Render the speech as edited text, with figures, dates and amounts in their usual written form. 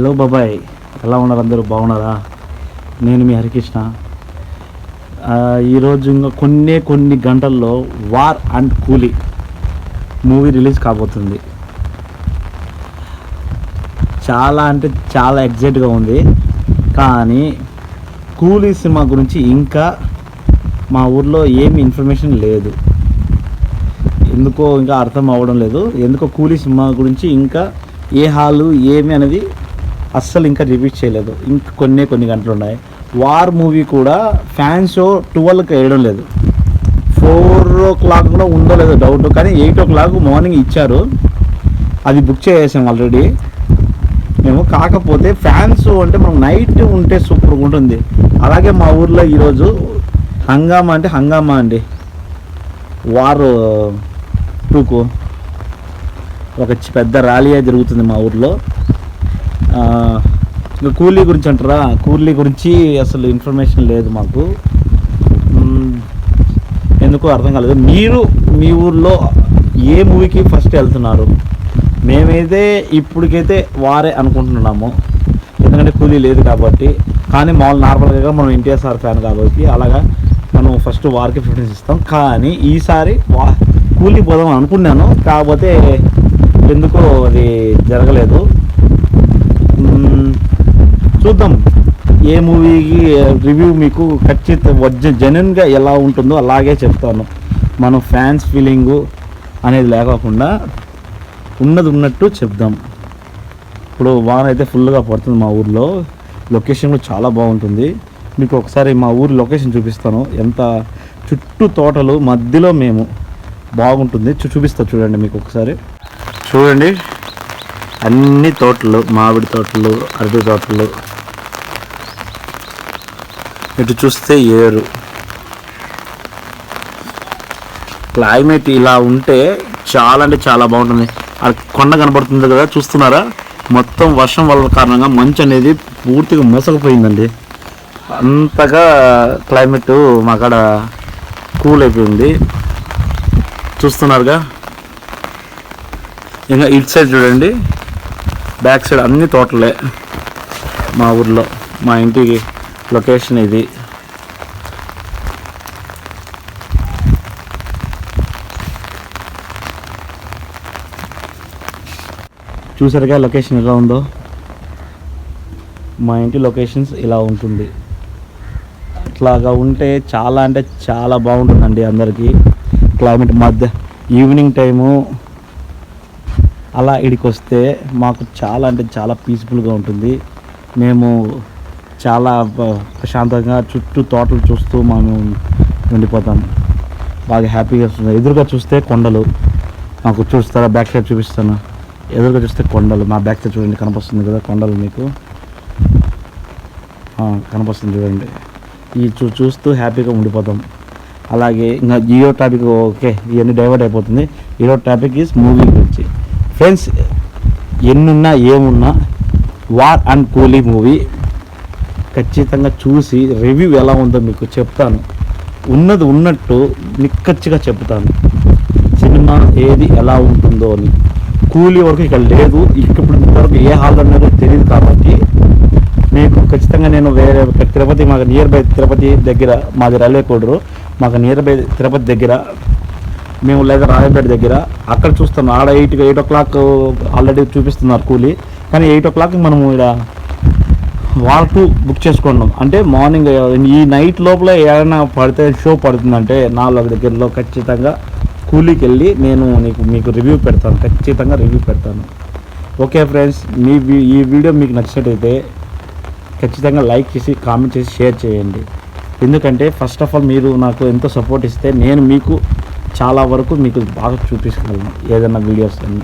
Hello బాబాయ్, ఎలా ఉన్నారు? అందరూ బాగున్నారా? నేను మీ హరికృష్ణ. ఈరోజు ఇంకా కొన్ని గంటల్లో వార్ అండ్ కూలీ మూవీ రిలీజ్ కాబోతుంది. చాలా అంటే చాలా ఎగ్జైట్గా ఉంది. కానీ కూలీ సినిమా గురించి ఇంకా మా ఊర్లో ఏమి ఇన్ఫర్మేషన్ లేదు. ఎందుకో ఇంకా అర్థం అవ్వడం లేదు. ఎందుకో కూలీ సినిమా గురించి ఇంకా ఏ హాలు ఏమి అనేది అస్సలు ఇంకా రిపీట్ చేయలేదు. ఇంకా కొన్ని గంటలు ఉన్నాయి. వార్ మూవీ కూడా ఫ్యాన్ షో 12కి వేయడం లేదు. 4 o'clock కూడా ఉందో లేదో డౌట్. కానీ 8 o'clock మార్నింగ్ ఇచ్చారు. అది బుక్ చేసేసాం ఆల్రెడీ మేము. కాకపోతే ఫ్యాన్ షో అంటే మనం నైట్ ఉంటే సూపర్గా ఉంటుంది. అలాగే మా ఊర్లో ఈరోజు హంగామా అండి వార్ 2కు ఒక పెద్ద ర్యాలీ జరుగుతుంది మా ఊర్లో. ఇంకా కూలీ గురించి అంటారా? కూలీ గురించి అసలు ఇన్ఫర్మేషన్ లేదు మాకు. ఎందుకో అర్థం కాలేదు. మీరు మీ ఊర్లో ఏ మూవీకి ఫస్ట్ వెళ్తున్నారు? మేమైతే ఇప్పటికైతే వారే అనుకుంటున్నాము, ఎందుకంటే కూలీ లేదు కాబట్టి. కానీ నార్మల్గా మనం ఎన్టీఆర్ సార్ ఫ్యాన్ కాబట్టి అలాగా మనం ఫస్ట్ వార్కి ప్రిఫరెన్స్ ఇస్తాం. కానీ ఈసారి కూలీ పోదాం అనుకున్నాను, కాకపోతే ఎందుకో అది జరగలేదు. చూద్దాం ఏ మూవీకి రివ్యూ మీకు జెన్యున్గా ఎలా ఉంటుందో అలాగే చెప్తాను. మనం ఫ్యాన్స్ ఫీలింగు అనేది లేకోకుండా ఉన్నట్టు చెప్దాం. ఇప్పుడు వాన అయితే ఫుల్గా పడుతుంది మా ఊర్లో. లొకేషన్ కూడా చాలా బాగుంటుంది. మీకు ఒకసారి మా ఊరి లొకేషన్ చూపిస్తాను. ఎంత చుట్టూ తోటలు మధ్యలో మేము బాగుంటుంది. చూపిస్తా చూడండి. మీకు ఒకసారి చూడండి, అన్ని తోటలు, మామిడి తోటలు, అరటి తోటలు. ఇటు చూస్తే ఏరు. క్లైమేట్ ఇలా ఉంటే చాలా అంటే చాలా బాగుంటుంది. అది కొండ కనబడుతుంది కదా, చూస్తున్నారా? మొత్తం వర్షం వల్ల కారణంగా మంచు అనేది పూర్తిగా మోసకపోయిందండి. అంతగా క్లైమేట్ మాకాడ కూల్ అయిపోయింది. చూస్తున్నారుగా. ఇంకా ఇటు సైడ్ చూడండి, బ్యాక్ సైడ్ అన్ని తోటలే మా ఊర్లో. మా ఇంటికి లొకేషన్ ఇది. చూసారుగా లొకేషన్ ఎలా ఉందో? మా ఇంటి లొకేషన్స్ ఇలా ఉంటుంది. అట్లాగా ఉంటే చాలా అంటే చాలా బాగుంటుందండి అందరికీ. క్లైమేట్ మధ్య ఈవినింగ్ టైము అలా ఇడికి వస్తే మాకు చాలా అంటే చాలా పీస్ఫుల్గా ఉంటుంది. మేము చాలా ప్రశాంతంగా చుట్టూ తోటలు చూస్తూ మేము ఉండిపోతాం. బాగా హ్యాపీగా వస్తుంది. ఎదురుగా చూస్తే కొండలు. మాకు చూస్తారా? బ్యాక్ సైడ్ చూపిస్తాను. ఎదురుగా చూస్తే కొండలు. మా బ్యాక్ సైడ్ చూడండి, కనిపిస్తుంది కదా కొండలు మీకు. కనిపిస్తుంది చూడండి. ఈ చూస్తూ హ్యాపీగా ఉండిపోతాం. అలాగే ఇంకా ఈరో టాపిక్ ఓకే, ఇవన్నీ డైవర్ట్ అయిపోతుంది. ఈరో టాపిక్ ఈజ్ మూవీ గురించి. ఫ్రెండ్స్, ఎన్నున్నా ఏమున్నా వార్ అండ్ కూలీ మూవీ ఖచ్చితంగా చూసి రివ్యూ ఎలా ఉందో మీకు చెప్తాను. ఉన్నట్టు నిక్కచ్చిగా చెప్తాను. సినిమా ఏది ఎలా ఉంటుందో అని. కూలీ వరకు ఇక్కడ లేదు. ఇప్పుడు ఇంతవరకు ఏ హాల్ అన్నదో తెలియదు కాబట్టి మీకు ఖచ్చితంగా నేను వేరే తిరుపతి, మాకు నియర్ బై తిరుపతి దగ్గర, మాది రైల్వే కోడరు, మాకు నియర్ బై తిరుపతి దగ్గర మేము, లేదా రాయపేట దగ్గర అక్కడ చూస్తాం. ఆడ 8 o'clock ఆల్రెడీ చూపిస్తున్నారు కూలీ. కానీ 8 o'clock మనము ఇక్కడ వార్ 2 బుక్ చేసుకున్నాం. అంటే మార్నింగ్ ఈ నైట్ లోపల ఏదైనా పడితే షో పడుతుందంటే 4 దగ్గరలో ఖచ్చితంగా కూలీకి వెళ్ళి నేను మీకు రివ్యూ పెడతాను. ఖచ్చితంగా రివ్యూ పెడతాను. ఓకే ఫ్రెండ్స్, ఈ వీడియో మీకు నచ్చినట్టయితే ఖచ్చితంగా లైక్ చేసి, కామెంట్ చేసి, షేర్ చేయండి. ఎందుకంటే ఫస్ట్ ఆఫ్ ఆల్ మీరు నాకు ఎంతో సపోర్ట్ ఇస్తే నేను మీకు చాలా వరకు మీకు బాగా చూపించగలను ఏదైనా వీడియోస్ అన్నీ.